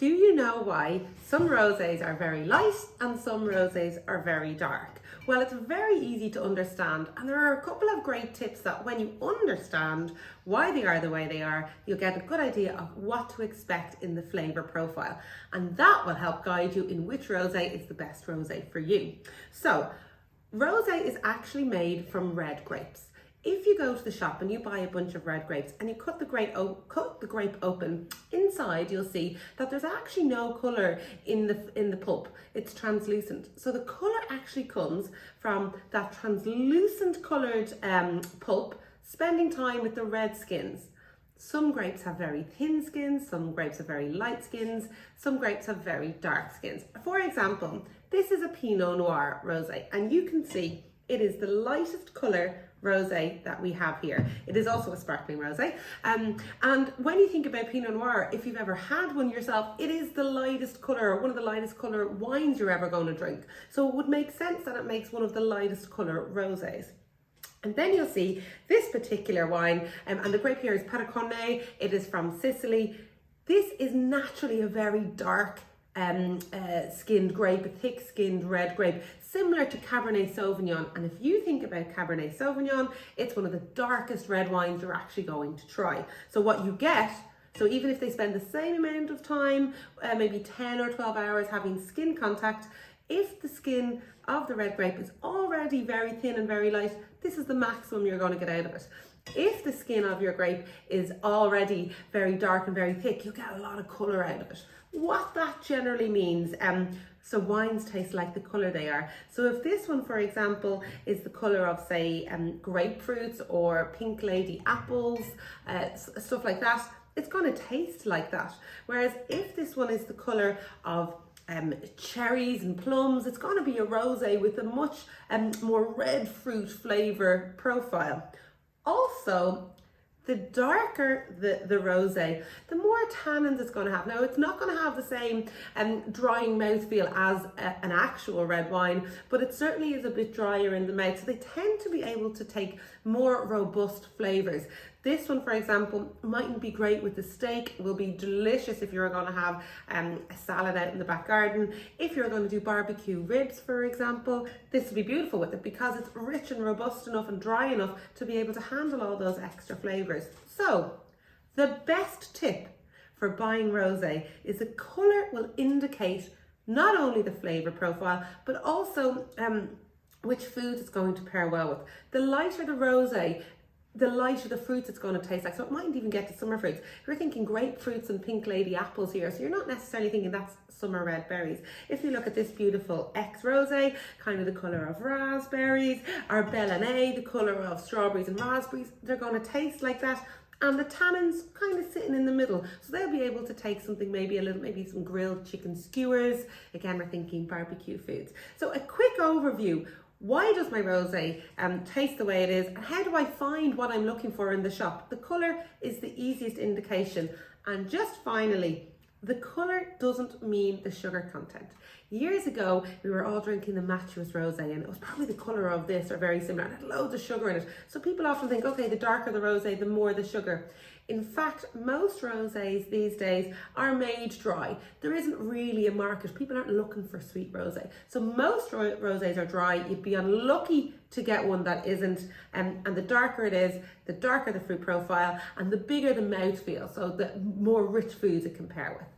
Do you know why some rosés are very light and some rosés are very dark? Well, it's very easy to understand, and there are a couple of great tips that when you understand why they are the way they are, you'll get a good idea of what to expect in the flavour profile, and that will help guide you in which rosé is the best rosé for you. So, rosé is actually made from red grapes. If you go to the shop and you buy a bunch of red grapes and you cut the grape open, inside you'll see that there's actually no colour in the pulp. It's translucent. So the colour actually comes from that translucent coloured pulp spending time with the red skins. Some grapes have very thin skins, some grapes have very light skins, some grapes have very dark skins. For example, this is a Pinot Noir rosé, and you can see it is the lightest colour rosé that we have here. It is also a sparkling rosé. And when you think about Pinot Noir, if you've ever had one yourself, it is the lightest colour, one of the lightest colour wines you're ever going to drink. So it would make sense that it makes one of the lightest colour rosés. And then you'll see this particular wine, and the grape here is Prosecco. It is from Sicily. This is naturally a very dark skinned grape, a thick skinned red grape, similar to Cabernet Sauvignon. And if you think about Cabernet Sauvignon, it's one of the darkest red wines you're actually going to try. So what you get, so even if they spend the same amount of time, maybe 10 or 12 hours having skin contact, if the skin of the red grape is already very thin and very light, this is the maximum you're going to get out of it. If the skin of your grape is already very dark and very thick, you'll get a lot of colour out of it. What that generally means, so wines taste like the colour they are. So if this one, for example, is the colour of, say, grapefruits or pink lady apples, stuff like that, it's going to taste like that. Whereas if this one is the colour of cherries and plums, it's going to be a rosé with a much more red fruit flavour profile. Also, the darker the rosé, the more tannins it's going to have. Now, it's not going to have the same drying mouthfeel as an actual red wine, but it certainly is a bit drier in the mouth. So they tend to be able to take more robust flavours. This one, for example, mightn't be great with the steak. It will be delicious if you're going to have a salad out in the back garden. If you're going to do barbecue ribs, for example, this will be beautiful with it because it's rich and robust enough and dry enough to be able to handle all those extra flavours. So, the best tip for buying rosé is the colour will indicate not only the flavour profile, but also which food it's going to pair well with. The lighter the rosé, the lighter the fruits it's going to taste like. So it mightn't even get to summer fruits. You're thinking grapefruits and pink lady apples here, so you're not necessarily thinking that's summer red berries. If you look at this beautiful Aix Rose, kind of the colour of raspberries, or Belle, the colour of strawberries and raspberries, they're going to taste like that. And the tannins kind of sitting in the middle. So they'll be able to take something, maybe some grilled chicken skewers. Again, we're thinking barbecue foods. So a quick overview. Why does my rosé taste the way it is, and how do I find what I'm looking for in the shop? The colour is the easiest indication. And just finally, the colour doesn't mean the sugar content. Years ago, we were all drinking the Matthews rosé, and it was probably the colour of this or very similar, and it had loads of sugar in it. So people often think, okay, the darker the rosé, the more the sugar. In fact, most rosés these days are made dry. There isn't really a market. People aren't looking for sweet rosé. So most rosés are dry. You'd be unlucky to get one that isn't. And the darker it is, the darker the fruit profile, and the bigger the mouthfeel. So the more rich foods it can pair with.